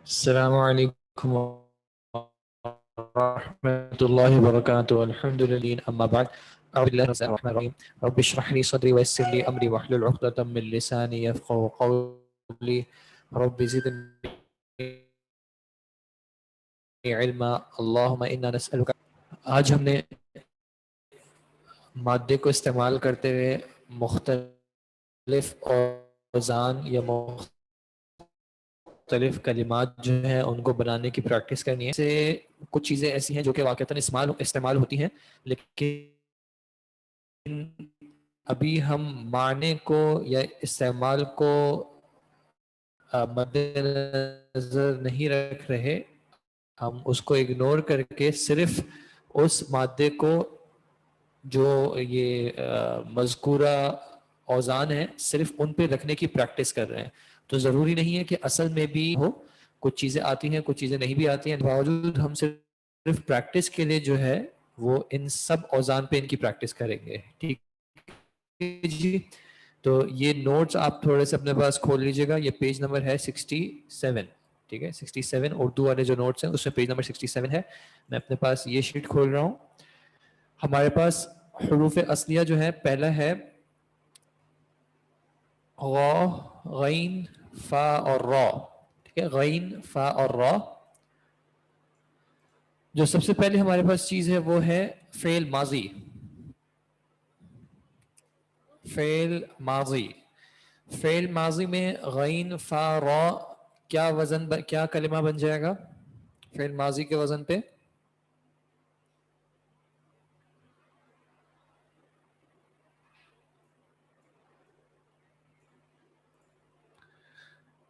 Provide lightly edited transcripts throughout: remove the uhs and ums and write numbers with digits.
السلام علیکم ورحمۃ اللہ وبرکاتہ الحمد للہ اما بعد اعوذ باللہ من الشیطان الرجیم رب اشرح لي صدری ويسر لي امری واحلل عقدۃ من لسانی یفقهوا قولی رب زدنی علما اللهم انا نسألک. آج ہم نے مادے کو استعمال کرتے ہوئے مختلف اوزان یا مختلف کلمات جو ہیں ان کو بنانے کی پریکٹس کرنی ہے. سے کچھ چیزیں ایسی ہیں جو کہ واقعتاً استعمال ہوتی ہیں، لیکن ابھی ہم معنی کو یا استعمال کو مد نظر نہیں رکھ رہے. ہم اس کو اگنور کر کے صرف اس مادے کو جو یہ مذکورہ اوزان ہیں صرف ان پہ رکھنے کی پریکٹس کر رہے ہیں. تو ضروری نہیں ہے کہ اصل میں بھی ہو، کچھ چیزیں آتی ہیں کچھ چیزیں نہیں بھی آتی ہیں، باوجود ہم صرف پریکٹس کے لیے جو ہے وہ ان سب اوزان پہ ان کی پریکٹس کریں گے. ٹھیک ہے جی. تو یہ نوٹس آپ تھوڑے سے اپنے پاس کھول لیجئے گا. یہ پیج نمبر ہے 67. ٹھیک ہے 67 اردو والے جو نوٹس ہیں اس میں پیج نمبر 67 ہے. میں اپنے پاس یہ شیٹ کھول رہا ہوں. ہمارے پاس حروف اصلیہ جو ہے، پہلا ہے غ، غین، فا اور را. ٹھیک ہے، غین، فا اور را. جو سب سے پہلے ہمارے پاس چیز ہے وہ ہے فعل ماضی. فعل ماضی، فعل ماضی میں غین، فا، را کیا وزن کیا کلمہ بن جائے گا فعل ماضی کے وزن پہ؟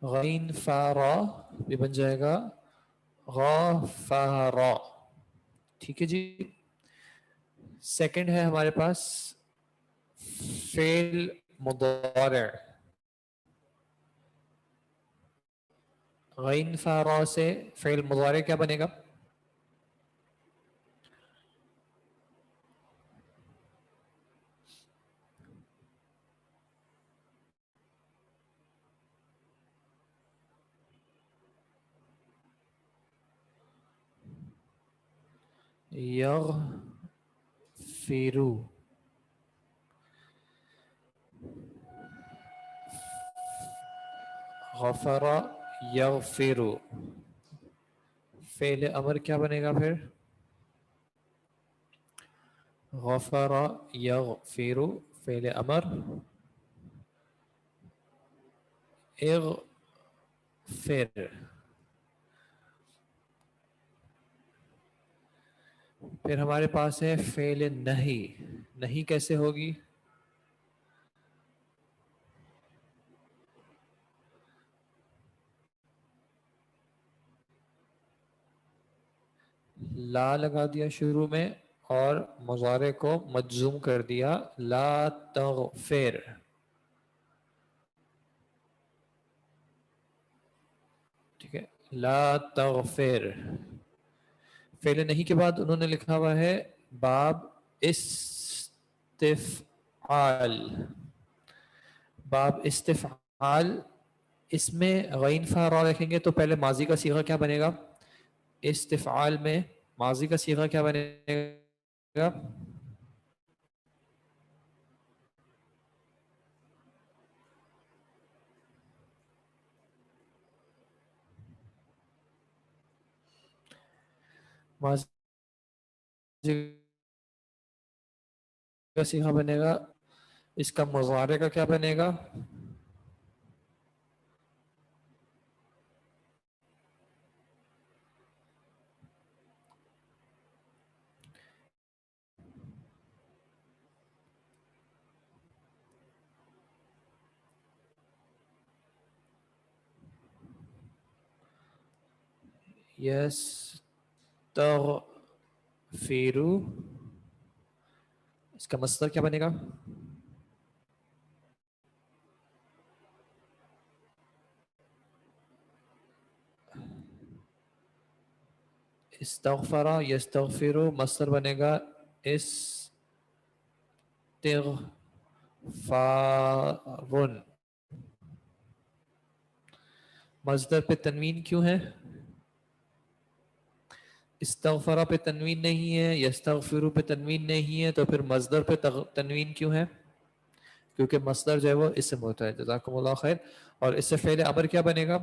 غین، فا، را بھی بن جائے گا غا، فا، را. ٹھیک ہے جی. سیکنڈ ہے ہمارے پاس فعل مضارع. غین، فا، را سے فعل مضارع کیا بنے گا؟ یغفرو. غفر، یغفرو. فعل امر کیا بنے گا پھر؟ غفر، یغفرو فعل امر. اغفر. پھر ہمارے پاس ہے فعل نہی. نہیں کیسے ہوگی؟ لا لگا دیا شروع میں اور مضارع کو مجزوم کر دیا لا تغفر. ٹھیک ہے، لا تغفر. فعل نہیں کے بعد انہوں نے لکھا ہوا ہے باب استفعال. باب استفعال. اس میں غین، فا، را رکھیں گے تو پہلے ماضی کا صیغہ کیا بنے گا؟ استفعال میں ماضی کا صیغہ کیا بنے گا؟ ماضی کا صیغہ بنے گا. اس کا مضارع کا کیا بنے گا؟ یستغفرو. اس کا مصدر کیا بنے گا؟ استغفر، یستغفرو مصدر بنے گا استغفارن. مصدر پہ تنوین کیوں ہے؟ استغفر پہ تنوین نہیں ہے، یستغفر پہ تنوین نہیں ہے، تو پھر مصدر پہ تنوین کیوں ہے؟ کیونکہ مصدر جو ہے وہ اسم ہوتا ہے. جزاکم اللہ خیر. اور اس سے فعل امر کیا بنے گا؟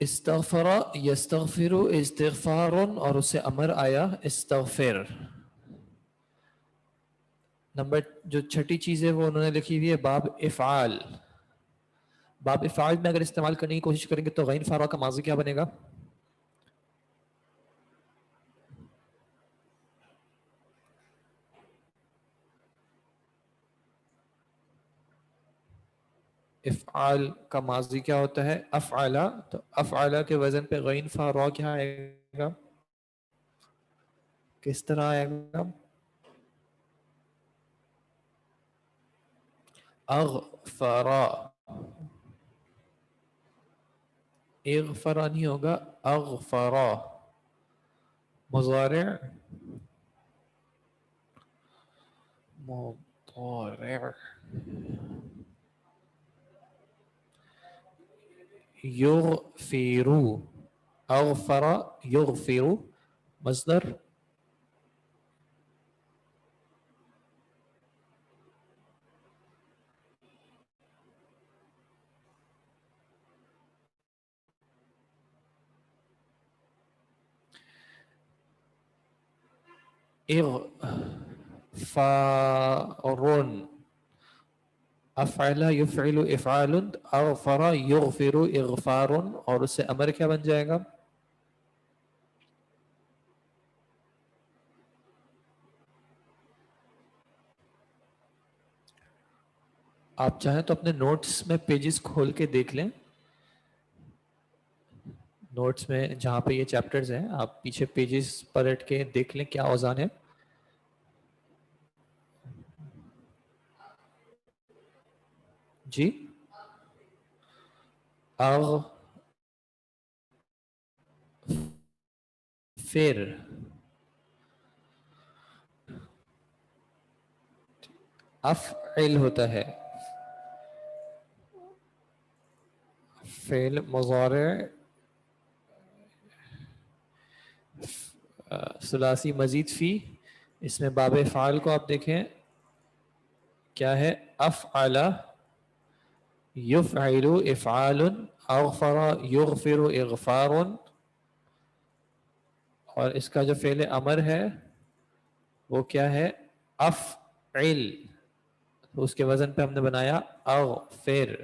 استغفر یستغفر استغفار، اور اس سے امر آیا استغفر. نمبر جو چھٹی چیز ہے وہ انہوں نے لکھی ہوئی ہے باب افعال. باب افعال میں اگر استعمال کرنے کی کوشش کریں گے تو غین فارا کا ماضی کیا بنے گا؟ افعال کا ماضی کیا ہوتا ہے؟ افعلا. تو افعلا کے وزن پہ غین فارا کیا آئے گا؟ کس طرح آئے گا؟ اغفرا. اغفرا نہیں ہوگا، اغفرا. مضارع مضارع یغفر. اغفر یغفر. مصدر اغفار. افعل یفعل افعال، اغفر یغفر اغفار، اور اس سے امر کیا بن جائے گا؟ آپ چاہیں تو اپنے نوٹس میں پیجز کھول کے دیکھ لیں. نوٹس میں جہاں پہ یہ چیپٹرز ہیں آپ پیچھے پیجز پلٹ کے دیکھ لیں کیا اوزان ہے. جی پھر افعل ہوتا ہے، فعل مضارع ثلاثی مزید فی. اس میں باب فعال کو آپ دیکھیں کیا ہے؟ افعل یفعل افعال، اغفر یغفر اغفار، اور اس کا جو فعل امر ہے وہ کیا ہے؟ افعل. تو اس کے وزن پہ ہم نے بنایا اغفر.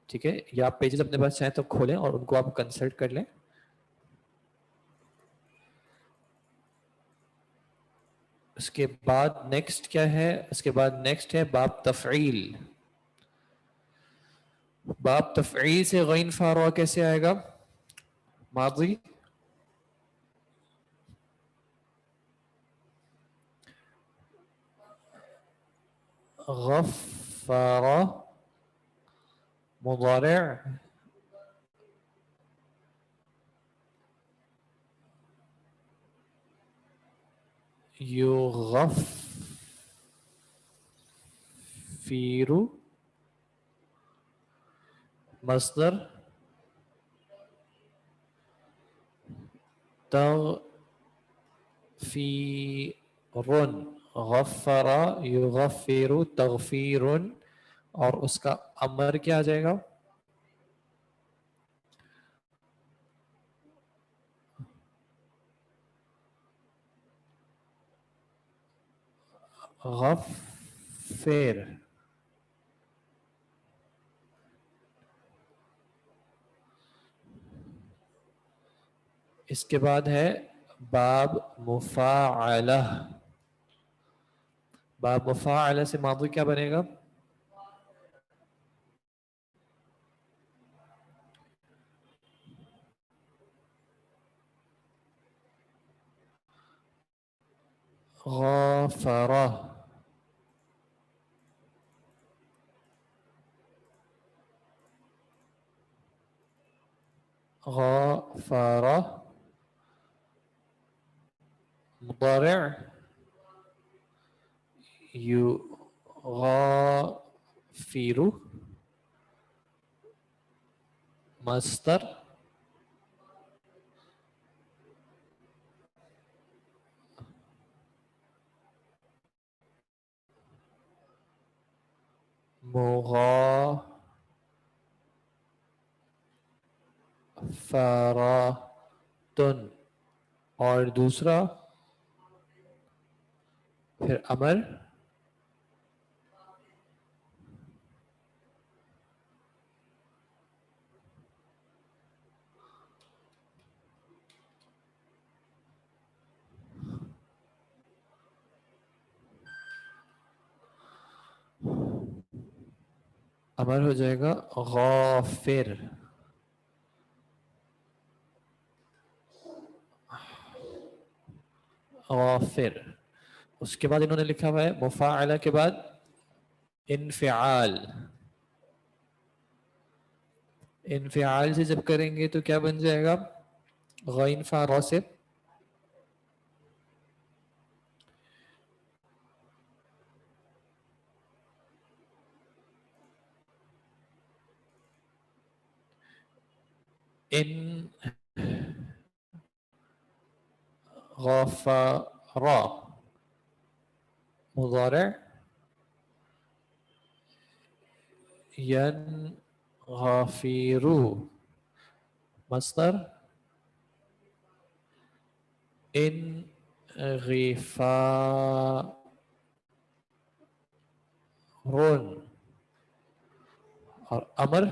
ٹھیک ہے، یا آپ پیجز اپنے پاس چاہیں تو کھولیں اور ان کو آپ کنسلٹ کر لیں. اس کے بعد نیکسٹ کیا ہے؟ اس کے بعد نیکسٹ ہے باب تفعیل. باب تفعیل سے غین فاروا کیسے آئے گا؟ ماضی غفر، مضارع یغفر، مصدر تغفیر. غفر یغفر تغفیر، اور اس کا امر کیا آ جائے گا؟ غفر. اس کے بعد ہے باب مفاعلہ. باب مفاعلہ سے ماضی کیا بنے گا؟ غافر غافر مضارع يغافر مصدر مغافرة اور دوسرا پھر امر امر ہو جائے گا غافر غافر. اس کے بعد انہوں نے لکھا ہوا ہے مفاعلہ کے بعد انفعال. انفعال سے جب کریں گے تو کیا بن جائے گا؟ غین فا را سے ان غفر مضارع ينغفر مصدر انغفار اور امر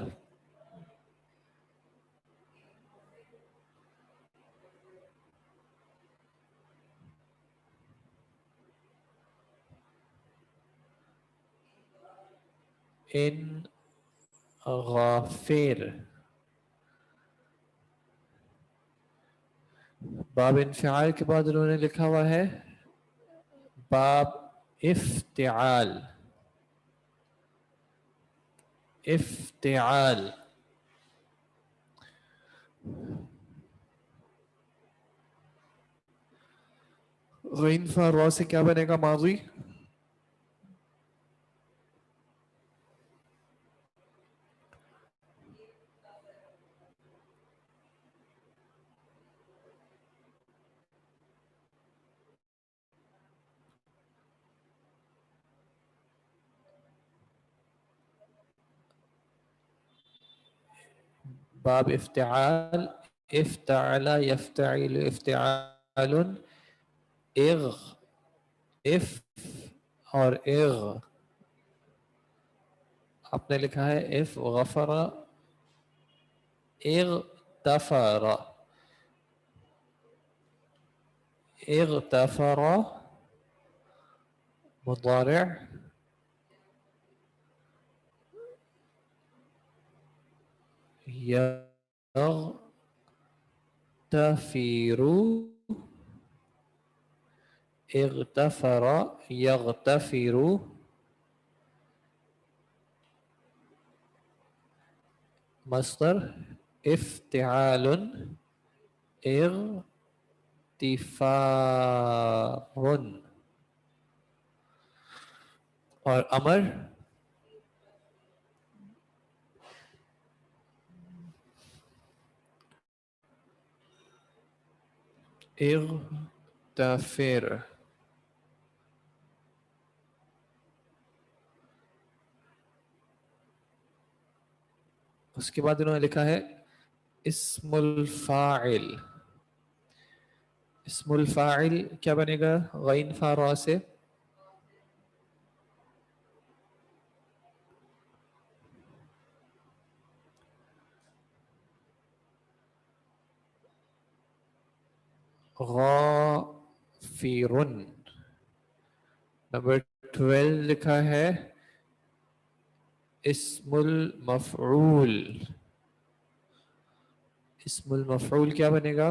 ان غافر. باب انفعال کے بعد انہوں نے لکھا ہوا ہے باب افتعال. افتعال غین فا را سے کیا بنے گا ماضی؟ باب افتعال افتعل يفتعل افتعال اغ اف اور اغ. آپ نے لکھا ہے اف غفر اغتفر. اغتفر مضارع يغتفر اغتفر يغتفر مصدر افتعال اغتفار اور امر اغتفر. اس کے بعد انہوں نے لکھا ہے اسم الفاعل. اسم الفاعل کیا بنے گا غین فا را سے؟ غافر. نمبر 12 لکھا ہے اسم المفعول. اسم المفعول کیا بنے گا؟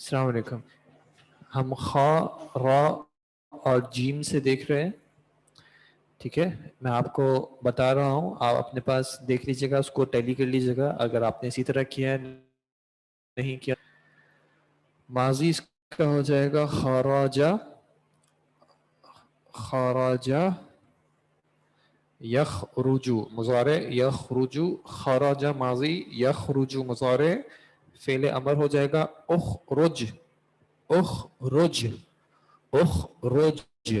السلام علیکم. ہم خا را اور جیم سے دیکھ رہے ہیں. ٹھیک ہے, میں آپ کو بتا رہا ہوں, آپ اپنے پاس دیکھ لیجیے گا, اس کو ٹیلی کر لیجیے گا اگر آپ نے اسی طرح کیا ہے نہیں کیا. ماضی اس کا ہو جائے گا خراجہ, خراجہ یخرجو مضارع, یخرجو خراجہ ماضی, یخرجو مضارع, فعل امر ہو جائے گا اخرج, اخرج, اخرج.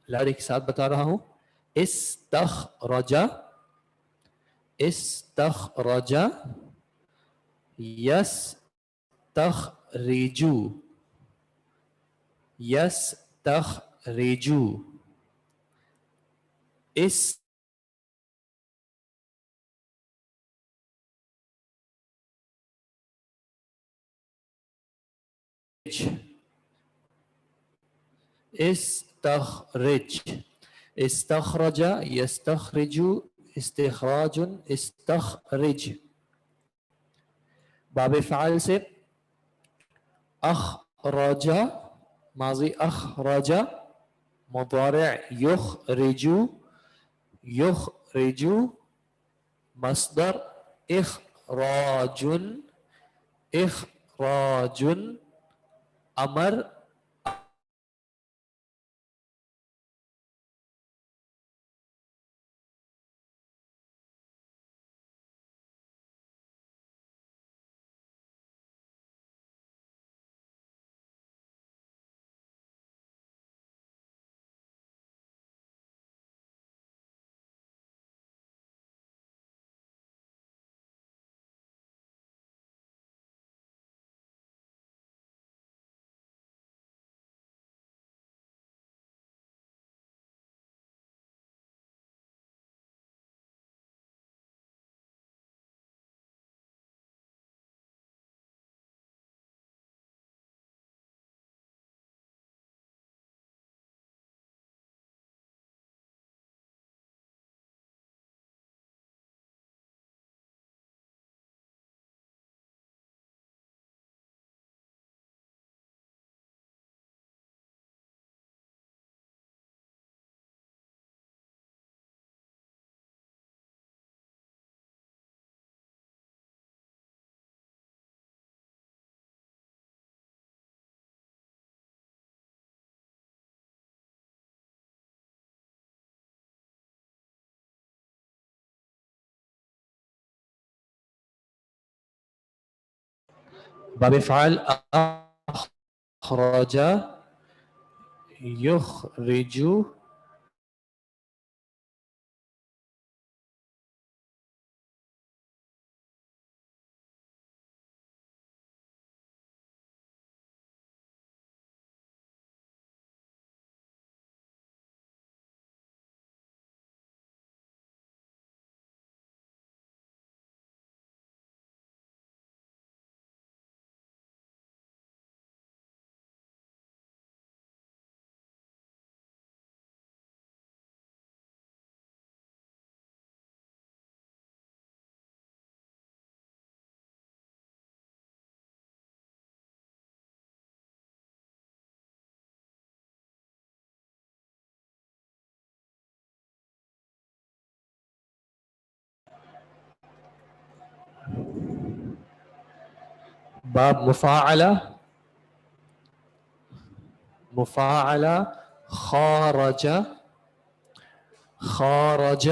لڑے کے ساتھ بتا رہا ہوں, استخرج, استخرج, یستخرج, یستخرج, استخرج, استخرج, يستخرج, استخراج, استخرج. باب فعال سے اخرج ماضی اخرج, مضارع يخرج, يخرج, مصدر اخراج, اخراج, امر باب فعال اخرج يخرج باب مفاعلہ, مفاعلہ خارج, خارج,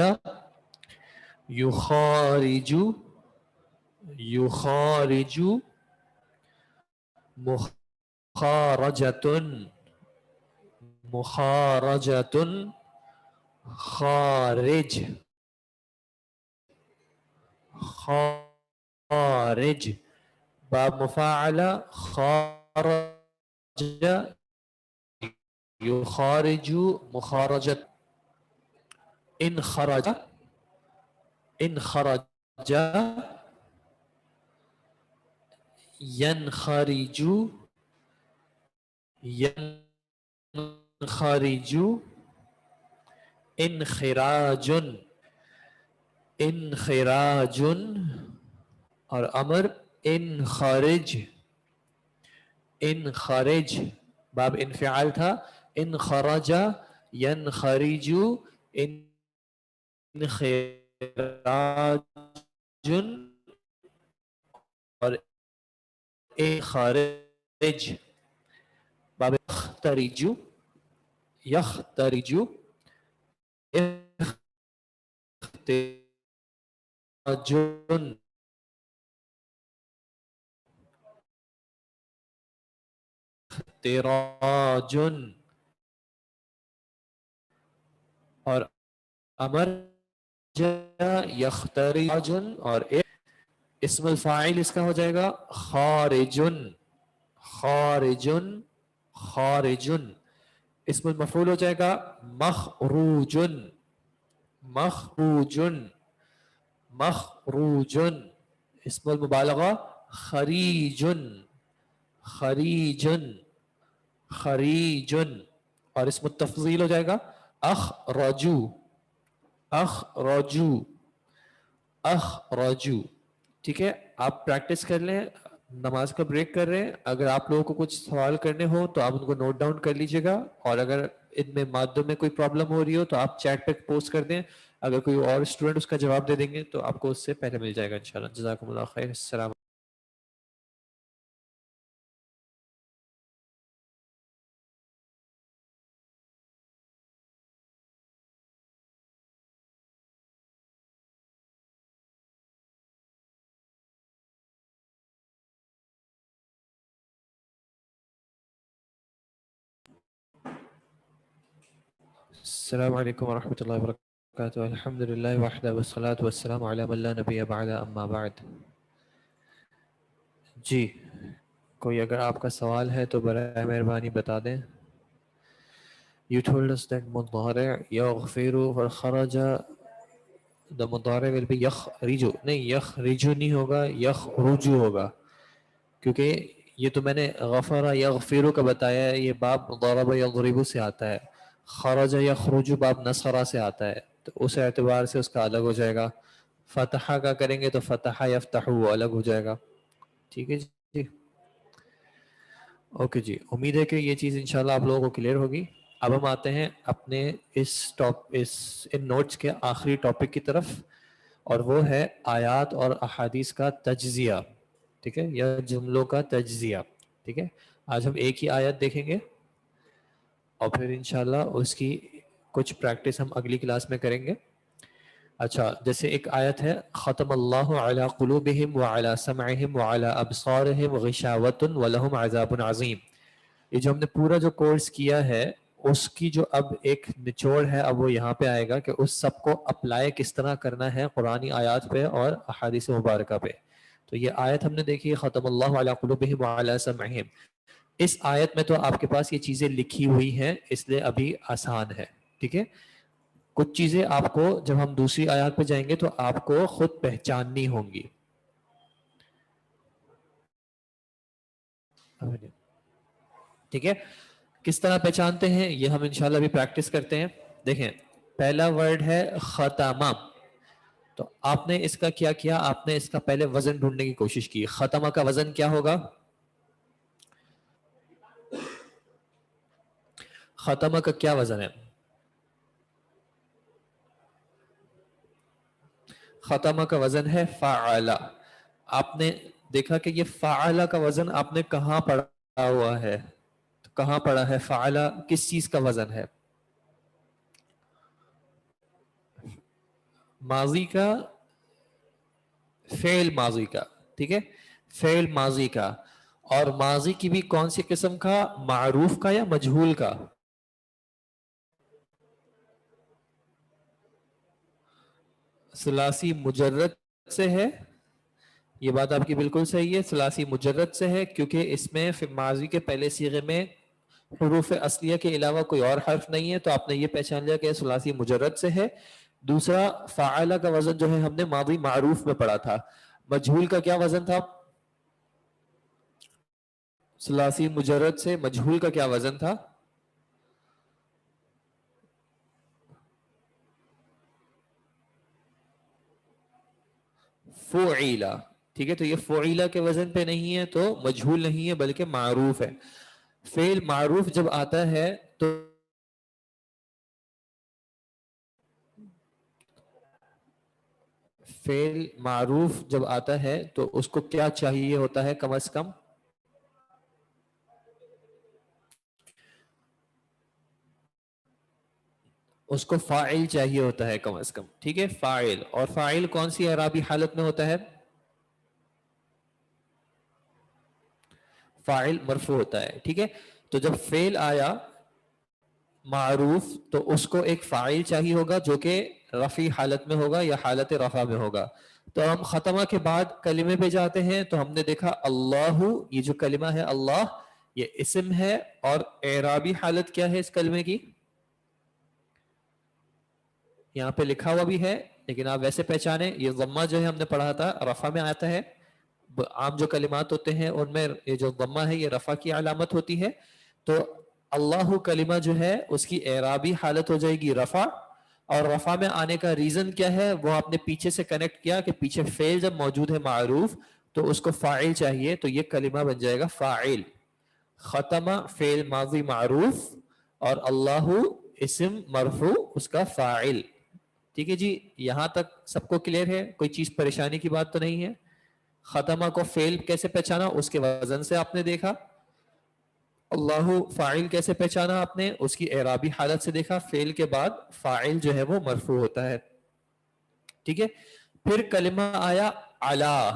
يخارج, يخارج مخارجة مخارجة خارج خارج باب مفاعلة خارج يخارج مخارجة إن خرج إن خرج ينخرج ينخرج انخراج انخراج اور امر انخرج انخرج باب انفعال تھا انخرج ينخرج انخراج اور انخرج باب يخترج يخترج اختراج اختراج اور امر یخترج اور اسم الفاعل اس کا ہو جائے گا خارجن خارجن خارجن اسم المفعول ہو جائے گا مخروجن مخروجن مخروجن اسم المبالغہ خریجن خریجن خریجن اور اسم التفضیل ہو جائے گا اخرجو اخرجو اخرجو ٹھیک ہے آپ پریکٹس کر لیں نماز کا بریک کر رہے ہیں اگر آپ لوگوں کو کچھ سوال کرنے ہو تو آپ ان کو نوٹ ڈاؤن کر لیجئے گا اور اگر ان میں مادوں میں کوئی پرابلم ہو رہی ہو تو آپ چیٹ پہ پوسٹ کر دیں اگر کوئی اور اسٹوڈنٹ اس کا جواب دے دیں گے تو آپ کو اس سے پہلے مل جائے گا انشاءاللہ جزاکم اللہ خیر السلام السلام علیکم ورحمۃ اللہ وبرکاتہ الحمد للہ وحدہ والصلاۃ والسلام علی من لا نبی بعد اما بعد جی کوئی اگر آپ کا سوال ہے تو برائے مہربانی بتا دیں You told us that مضارع یغفر اور خرج the مضارع will be یخرج نہیں یخرج نہیں ہوگا یخرج ہوگا کیونکہ یہ تو میں نے غفر یغفر کا بتایا ہے یہ باب ضرب یضرب سے آتا ہے خرج یخرج باب نصر سے آتا ہے تو اس اعتبار سے اس کا الگ ہو جائے گا فتح کا کریں گے تو فتح یفتح وہ الگ ہو جائے گا ٹھیک ہے جی اوکے جی امید ہے کہ یہ چیز انشاءاللہ آپ لوگوں کو کلیئر ہوگی اب ہم آتے ہیں اپنے ان نوٹس کے آخری ٹاپک کی طرف اور وہ ہے آیات اور احادیث کا تجزیہ ٹھیک ہے یا جملوں کا تجزیہ ٹھیک ہے آج ہم ایک ہی آیت دیکھیں گے اور پھر انشاءاللہ اس کی کچھ پریکٹس ہم اگلی کلاس میں کریں گے اچھا جیسے ایک آیت ہے ختم اللہ علی قلوبہم وعلی سمعہم وعلی ابصارہم غشاوۃ ولہم عذاب عظیم یہ جو ہم نے پورا جو کورس کیا ہے اس کی جو اب ایک نچوڑ ہے اب وہ یہاں پہ آئے گا کہ اس سب کو اپلائی کس طرح کرنا ہے قرآنی آیات پہ اور احادیث مبارکہ پہ تو یہ آیت ہم نے دیکھی ختم اللہ علی قلوبہم وعلی سمعہم اس آیت میں تو آپ کے پاس یہ چیزیں لکھی ہوئی ہیں اس لیے ابھی آسان ہے ٹھیک ہے کچھ چیزیں آپ کو جب ہم دوسری آیات پہ جائیں گے تو آپ کو خود پہچاننی ہوں گی ٹھیک ہے کس طرح پہچانتے ہیں یہ ہم انشاءاللہ بھی پریکٹس کرتے ہیں دیکھیں پہلا ورڈ ہے ختمہ تو آپ نے اس کا کیا کیا آپ نے اس کا پہلے وزن ڈھونڈنے کی کوشش کی ختمہ کا وزن کیا ہوگا ختمہ کا کیا وزن ہے ختمہ کا وزن ہے فعلا آپ نے دیکھا کہ یہ فعلا کا وزن آپ نے کہاں پڑھا ہوا ہے کہاں پڑھا ہے فعلا کس چیز کا وزن ہے ماضی کا فعل ماضی کا ٹھیک ہے، فعل ماضی کا. اور ماضی کی بھی کون سی قسم کا؟ معروف کا یا مجہول کا؟ ثلاثی مجرد سے ہے. یہ بات آپ کی بالکل صحیح ہے، ثلاثی مجرد سے ہے، کیونکہ اس میں ماضی کے پہلے صیغے میں حروف اصلیہ کے علاوہ کوئی اور حرف نہیں ہے، تو آپ نے یہ پہچان لیا کہ ثلاثی مجرد سے ہے. دوسرا، فاعلہ کا وزن جو ہے ہم نے ماضی معروف میں پڑھا تھا. مجہول کا کیا وزن تھا؟ ثلاثی مجرد سے مجہول کا کیا وزن تھا؟ فعیلہ. ٹھیک ہے، تو یہ فعیلہ کے وزن پہ نہیں ہے تو مجہول نہیں ہے بلکہ معروف ہے. فعل معروف جب آتا ہے تو فعل معروف جب آتا ہے تو اس کو کیا چاہیے ہوتا ہے؟ کم از کم اس کو فاعل چاہیے ہوتا ہے کم از کم. ٹھیک ہے، فاعل. اور فاعل کون سی اعرابی حالت میں ہوتا ہے؟ فاعل مرفوع ہوتا ہے. ٹھیک ہے، تو جب فعل آیا معروف تو اس کو ایک فاعل چاہیے ہوگا جو کہ رفعی حالت میں ہوگا یا حالت رفع میں ہوگا. تو ہم ختمہ کے بعد کلمے پہ جاتے ہیں تو ہم نے دیکھا اللہ، یہ جو کلمہ ہے اللہ، یہ اسم ہے. اور اعرابی حالت کیا ہے اس کلمے کی؟ یہاں پہ لکھا ہوا بھی ہے لیکن آپ ویسے پہچانے، یہ ضمہ جو ہے ہم نے پڑھا تھا رفع میں آتا ہے. عام جو کلمات ہوتے ہیں ان میں یہ جو ضمہ ہے یہ رفع کی علامت ہوتی ہے. تو اللہ کلمہ جو ہے اس کی اعرابی حالت ہو جائے گی رفع. اور رفع میں آنے کا ریزن کیا ہے وہ آپ نے پیچھے سے کنیکٹ کیا کہ پیچھے فعل جب موجود ہے معروف تو اس کو فاعل چاہیے، تو یہ کلمہ بن جائے گا فاعل. ختمہ فعل ماضی معروف اور اللہ اسم مرفوع اس کا فاعل. ٹھیک ہے جی، یہاں تک سب کو کلیئر ہے؟ کوئی چیز پریشانی کی بات تو نہیں ہے؟ ختمہ کو فعل کیسے پہچانا؟ اس کے وزن سے آپ نے دیکھا. اللہ فاعل کیسے پہچانا آپ نے؟ اس کی اعرابی حالت سے دیکھا. فعل کے بعد فاعل جو ہے وہ مرفوع ہوتا ہے. ٹھیک ہے، پھر کلمہ آیا علا.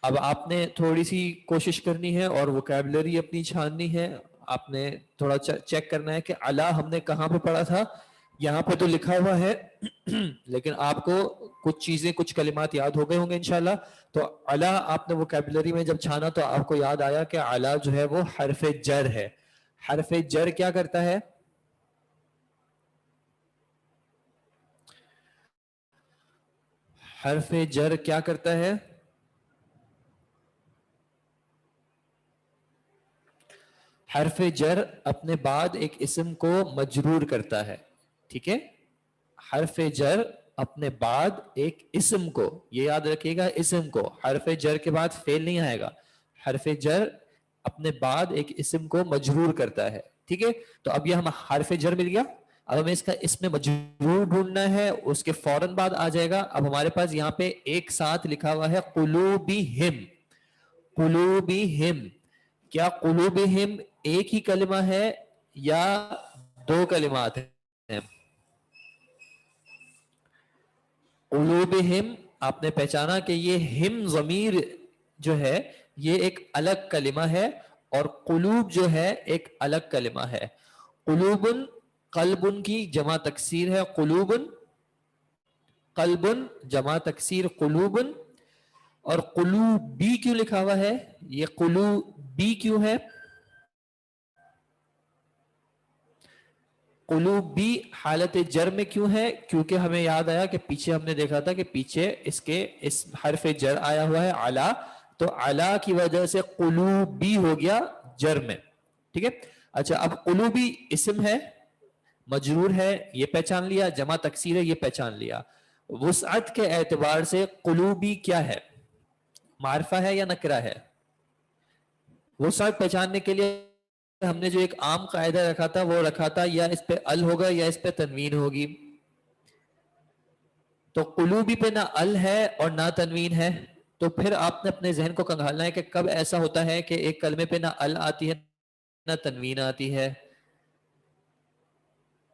اب آپ نے تھوڑی سی کوشش کرنی ہے اور وکیبلری اپنی چھاننی ہے. آپ نے تھوڑا چیک کرنا ہے کہ علا ہم نے کہاں پہ پڑھا تھا. یہاں پہ تو لکھا ہوا ہے لیکن آپ کو کچھ چیزیں کچھ کلمات یاد ہو گئے ہوں گے انشاءاللہ. تو علا آپ نے وکیبلری میں جب چھانا تو آپ کو یاد آیا کہ علا جو ہے وہ حرف جر ہے. حرف جر کیا کرتا ہے؟ حرف جر کیا کرتا ہے؟ حرف جر اپنے بعد ایک اسم کو مجرور کرتا ہے. ٹھیک ہے، حرف جر اپنے بعد ایک اسم کو، یہ یاد رکھیے گا اسم کو، حرف جر کے بعد فعل نہیں آئے گا. حرف جر اپنے بعد ایک اسم کو مجرور کرتا ہے. ٹھیک ہے، تو اب یہ ہم حرف جر مل گیا. اب ہمیں اس کا اسم مجرور ڈھونڈنا ہے، اس کے فوراً بعد آ جائے گا. اب ہمارے پاس یہاں پہ ایک ساتھ لکھا ہوا ہے قلوبہم. قلوبہم، کیا قلوبہم ایک ہی کلمہ ہے یا دو کلمات ہیں؟ قلوبہم آپ نے پہچانا کہ یہ ہم ضمیر جو ہے یہ ایک الگ کلمہ ہے اور قلوب جو ہے ایک الگ کلمہ ہے. قلوبن قلبن کی جمع تکسیر ہے قلوبن. قلبن جمع تکسیر قلوبن. اور قلوبی کیوں لکھا ہوا ہے؟ یہ قلوبی کیوں ہے؟ قلوبی حالت جر میں کیوں ہے؟ کیونکہ ہمیں یاد آیا کہ پیچھے ہم نے دیکھا تھا کہ پیچھے اس کے اس حرف جر آیا ہوا ہے علا، تو علا کی وجہ سے قلوبی ہو گیا جر میں. ٹھیک ہے، اچھا اب قلوبی اسم ہے، مجرور ہے، یہ پہچان لیا. جمع تکسیر ہے، یہ پہچان لیا. وسعت کے اعتبار سے قلوبی کیا ہے؟ معرفہ ہے یا نکرہ ہے؟ وسعت پہچاننے کے لیے ہم نے جو ایک عام قاعدہ رکھا تھا وہ رکھا تھا یا اس پہ ال ہوگا یا اس پہ تنوین ہوگی. تو قلوبی پہ نہ ال ہے اور نہ تنوین ہے، تو پھر آپ نے اپنے ذہن کو کنگھالنا ہے کہ کب ایسا ہوتا ہے کہ ایک کلمے پہ نہ ال آتی ہے نہ تنوین آتی ہے.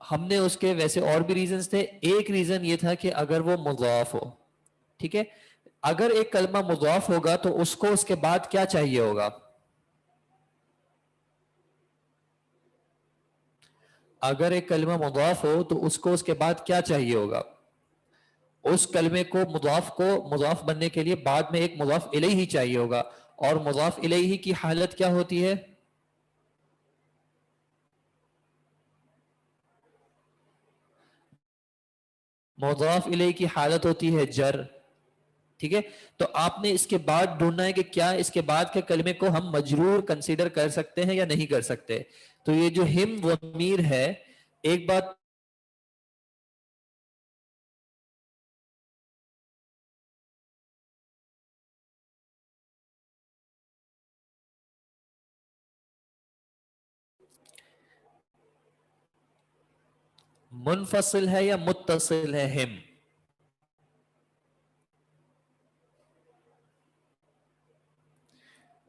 ہم نے اس کے ویسے اور بھی ریزنز تھے. ایک ریزن یہ تھا کہ اگر وہ مضاف ہو. ٹھیک ہے، اگر ایک کلمہ مضاف ہوگا تو اس کو اس کے بعد کیا چاہیے ہوگا؟ اگر ایک کلمہ مضاف ہو تو اس کو اس کے بعد کیا چاہیے ہوگا؟ اس کلمے کو مضاف بننے کے لیے بعد میں ایک مضاف الیہ ہی چاہیے ہوگا، اور مضاف الیہ کی حالت کیا ہوتی ہے؟ مضاف الیہ کی حالت ہوتی ہے جر. ٹھیک ہے، تو آپ نے اس کے بعد ڈھونڈنا ہے کہ کیا اس کے بعد کے کلمے کو ہم مجرور کنسیڈر کر سکتے ہیں یا نہیں کر سکتے. تو یہ جو ہم ضمیر ہے، ایک بات منفصل ہے یا متصل ہے؟ ہم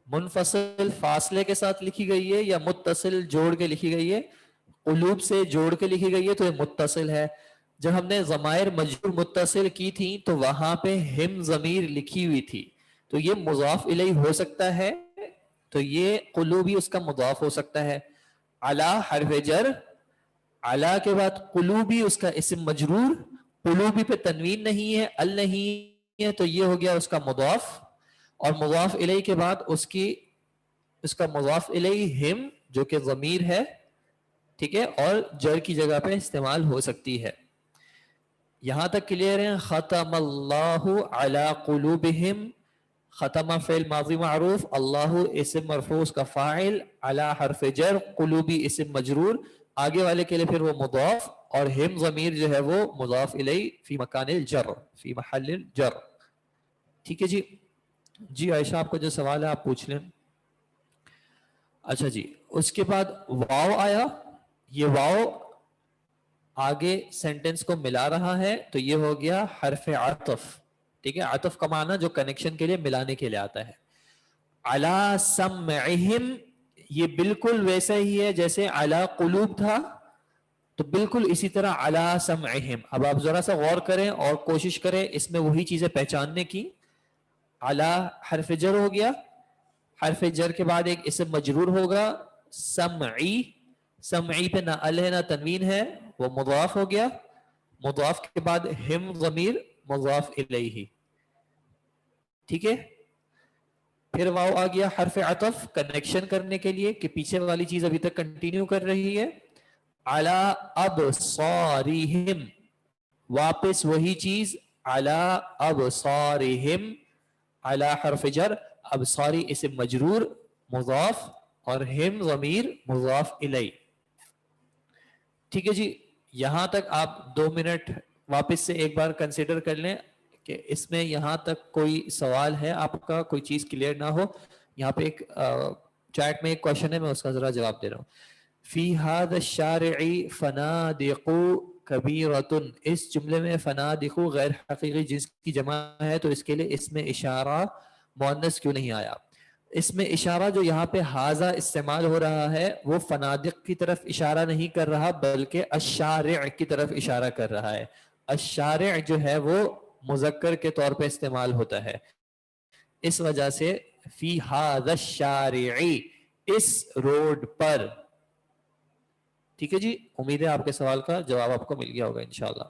منفصل فاصلے کے ساتھ لکھی گئی ہے یا متصل جوڑ کے لکھی گئی ہے؟ قلوب سے جوڑ کے لکھی گئی ہے تو یہ متصل ہے. جب ہم نے ضمائر مجرور متصل کی تھی تو وہاں پہ ہم ضمیر لکھی ہوئی تھی، تو یہ مضاف الیہ ہو سکتا ہے، تو یہ قلوبی اس کا مضاف ہو سکتا ہے. علی حرف جر، علی کے بعد قلوبی اس کا اسم مجرور، قلوبی پہ تنوین نہیں ہے، ال نہیں ہے، تو یہ ہو گیا اس کا مضاف. اور مضاف الیہ کے بعد اس کا مضاف الیہ ہم جو کہ ضمیر ہے، ٹھیک ہے، اور جر کی جگہ پہ استعمال ہو سکتی ہے. یہاں تک کلیئر ہے؟ ختم اللہ علی قلوبہم، ختم فعل ماضی معروف، اللہ اسم مرفوع اس کا فاعل، علی حرف جر، قلوبی اسم مجرور، آگے والے کے لیے پھر وہ مضاف، اور ہم ضمیر جو ہے وہ مضاف الیہ فی مکان الجر، فی محل الجر. ٹھیک ہے جی. جی عائشہ آپ کا جو سوال ہے آپ پوچھ لیں. اچھا جی، اس کے بعد واو آیا، یہ واو آگے سینٹنس کو ملا رہا ہے تو یہ ہو گیا حرف عطف. ٹھیک ہے، عطف کا معنی جو کنیکشن کے لیے ملانے کے لیے آتا ہے. علی سمعہم، یہ بالکل ویسا ہی ہے جیسے علی قلوب تھا، تو بالکل اسی طرح علی سمعہم. اب آپ ذرا سا غور کریں اور کوشش کریں اس میں وہی چیزیں پہچاننے کی. علی حرف جر ہو گیا، حرف جر کے بعد ایک اسم مجرور ہوگا سمعی، سمعی پہ نہ ال ہے نہ تنوین ہے، وہ مضاف ہو گیا. مضاف کے بعد ہم ضمیر مضاف الیہ. ٹھیک ہے، پھر واو آ گیا حرف عطف کنیکشن کرنے کے لیے کہ پیچھے والی چیز ابھی تک کنٹینیو کر رہی ہے. علی ابصارہم، واپس وہی چیز علی ابصارہم، علی حرف جر، ابصاری اسم مجرور مضاف، اور ہم ضمیر مضاف الیہ. ٹھیک ہے جی. یہاں تک آپ 2 منٹ واپس سے ایک بار کنسیڈر کر لیں کہ اس میں یہاں تک کوئی سوال ہے آپ کا، کوئی چیز کلیئر نہ ہو. یہاں پہ ایک چیٹ میں ایک کوشچن ہے، میں اس کا ذرا جواب دے رہا ہوں. فی ھذا الشارع فنادق کبیرۃ، اس جملے میں فنادق غیر حقیقی جنس کی جمع ہے، تو اس کے لیے اس میں اشارہ مؤنث کیوں نہیں آیا؟ اس میں اشارہ جو یہاں پہ ھذا استعمال ہو رہا ہے وہ فنادق کی طرف اشارہ نہیں کر رہا بلکہ الشارع کی طرف اشارہ کر رہا ہے. الشارع جو ہے وہ مذکر کے طور پہ استعمال ہوتا ہے، اس وجہ سے فی ھذا الشارع، اس روڈ پر. ٹھیک ہے جی، امید ہے آپ کے سوال کا جواب آپ کو مل گیا ہوگا انشاءاللہ.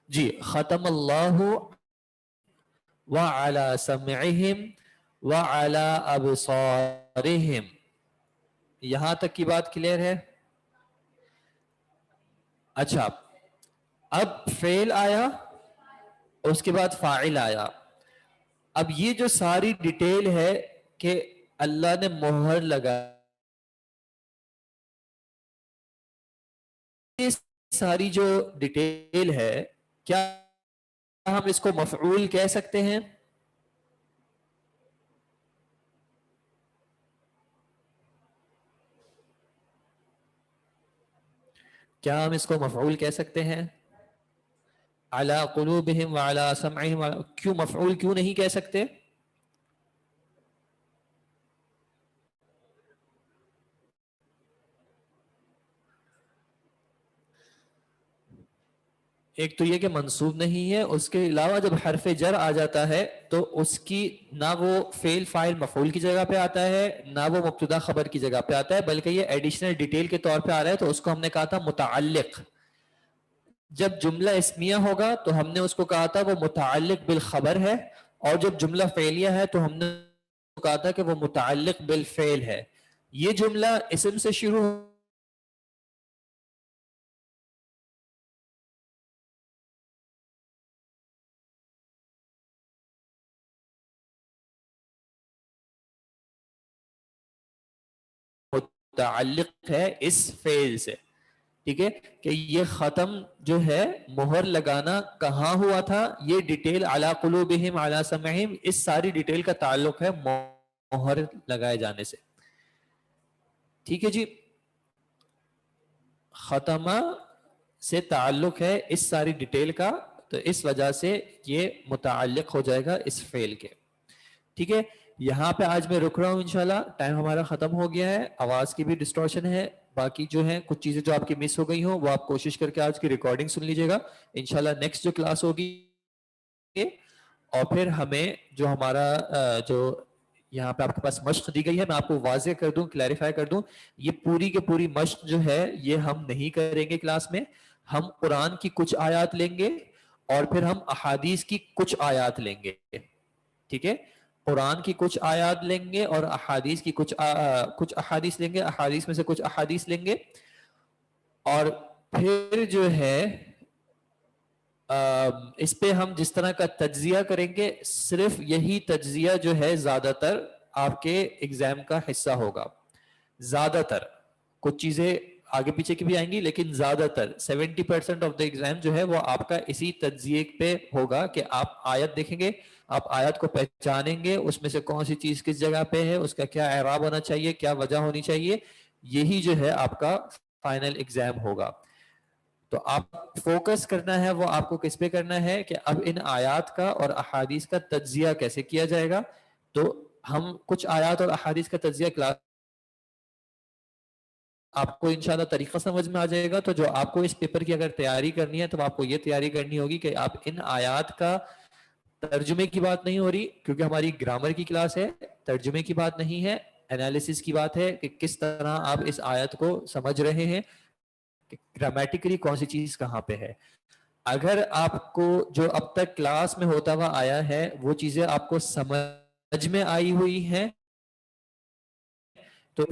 جی، ختم اللہ وعلی سمعہم وعلی ابصارہم، یہاں تک کی بات کلیئر ہے؟ اچھا، اب فعل آیا، اس کے بعد فاعل آیا. اب یہ جو ساری ڈیٹیل ہے کہ اللہ نے مہر لگا، یہ ساری جو ڈیٹیل ہے، کیا ہم اس کو مفعول کہہ سکتے ہیں؟ کیا ہم اس کو مفعول کہہ سکتے ہیں؟ علی قلوبہم وعلی سمعہم، کیوں مفعول کیوں نہیں کہہ سکتے؟ ایک تو یہ کہ منصوب نہیں ہے، اس کے علاوہ جب حرف جر آ جاتا ہے تو اس کی نہ وہ فعل فاعل مفعول کی جگہ پہ آتا ہے، نہ وہ مبتدا خبر کی جگہ پہ آتا ہے، بلکہ یہ ایڈیشنل ڈیٹیل کے طور پہ آ رہا ہے، تو اس کو ہم نے کہا تھا متعلق. جب جملہ اسمیہ ہوگا تو ہم نے اس کو کہا تھا وہ متعلق بالخبر ہے، اور جب جملہ فعلیہ ہے تو ہم نے کہا تھا کہ وہ متعلق بالفعل ہے. یہ جملہ اسم سے شروع متعلق ہے اس فعل سے. ٹھیک ہے کہ یہ ختم جو ہے مہر لگانا کہاں ہوا تھا، یہ ڈیٹیل علی قلوبہم علی سمعہم، اس ساری ڈیٹیل کا تعلق ہے مہر لگائے جانے سے. ٹھیک ہے جی، ختمہ سے تعلق ہے اس ساری ڈیٹیل کا، تو اس وجہ سے یہ متعلق ہو جائے گا اس فعل کے. ٹھیک ہے، یہاں پہ آج میں رک رہا ہوں، انشاءاللہ ٹائم ہمارا ختم ہو گیا ہے، آواز کی بھی ڈسٹورشن ہے، باقی جو ہیں کچھ چیزیں جو آپ کی مس ہو گئی ہوں وہ آپ کوشش کر کے آج کی ریکارڈنگ سن لیجئے گا. انشاءاللہ نیکسٹ جو کلاس ہوگی، اور پھر ہمیں جو ہمارا جو یہاں پہ آپ کے پاس مشق دی گئی ہے، میں آپ کو واضح کر دوں، کلیریفائی کر دوں، یہ پوری کے پوری مشق جو ہے یہ ہم نہیں کریں گے کلاس میں. ہم قرآن کی کچھ آیات لیں گے اور پھر ہم احادیث کی کچھ آیات لیں گے. ٹھیک ہے، قرآن کی کچھ آیات لیں گے اور احادیث کی کچھ احادیث لیں گے، احادیث میں سے کچھ احادیث لیں گے، اور پھر جو ہے اس پہ ہم جس طرح کا تجزیہ کریں گے، صرف یہی تجزیہ جو ہے زیادہ تر آپ کے ایگزام کا حصہ ہوگا. زیادہ تر کچھ چیزیں آگے پیچھے کی بھی آئیں گی، لیکن زیادہ تر 70% آف دا ایگزام جو ہے وہ آپ کا اسی تجزیے پہ ہوگا کہ آپ آیت دیکھیں گے، آپ آیت کو پہچانیں گے، اس میں سے کون سی چیز کس جگہ پہ ہے، اس کا کیا اعراب ہونا چاہیے، کیا وجہ ہونی چاہیے. یہی جو ہے آپ کا فائنل ایگزام ہوگا. تو آپ فوکس کرنا ہے وہ آپ کو کس پہ کرنا ہے کہ اب ان آیات کا اور احادیث کا تجزیہ کیسے کیا جائے گا. تو ہم کچھ آیات اور احادیث کا تجزیہ کلاس آپ کو انشاءاللہ طریقہ سمجھ میں آ جائے گا. تو جو آپ کو اس پیپر کی اگر تیاری کرنی ہے تو آپ کو یہ تیاری کرنی ہوگی کہ آپ ان آیات کا ترجمے کی بات نہیں ہو رہی، کیونکہ ہماری گرامر کی کلاس ہے، ترجمے کی بات نہیں ہے، انالیسس کی بات ہے کہ کس طرح آپ اس آیت کو سمجھ رہے ہیں، گرامیٹیکلی کون سی چیز کہاں پہ ہے. اگر آپ کو جو اب تک کلاس میں ہوتا ہوا آیا ہے وہ چیزیں آپ کو سمجھ میں آئی ہوئی ہیں تو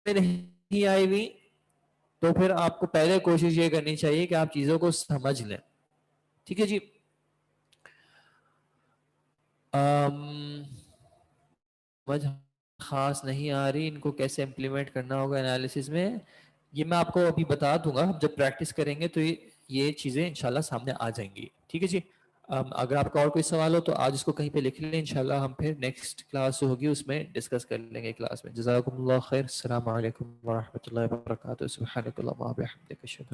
نہیں آئی ہوئی، تو پھر آپ کو پہلے کوشش یہ کرنی چاہیے کہ آپ چیزوں کو سمجھ لیں. ٹھیک ہے جی، سمجھ خاص نہیں آ رہی، ان کو کیسے امپلیمنٹ کرنا ہوگا انالیسس میں، یہ میں آپ کو ابھی بتا دوں گا. جب پریکٹس کریں گے تو یہ چیزیں انشاءاللہ سامنے آ جائیں گی. ٹھیک ہے جی، اگر آپ کا اور کوئی سوال ہو تو آج اس کو کہیں پہ لکھ لیں، انشاءاللہ ہم پھر نیکسٹ کلاس جو ہوگی اس میں ڈسکس کر لیں گے کلاس میں. جزاکم اللہ خیر، السلام علیکم ورحمۃ اللہ وبرکاتہ. سبحانک اللہم و بحمدک، اشہد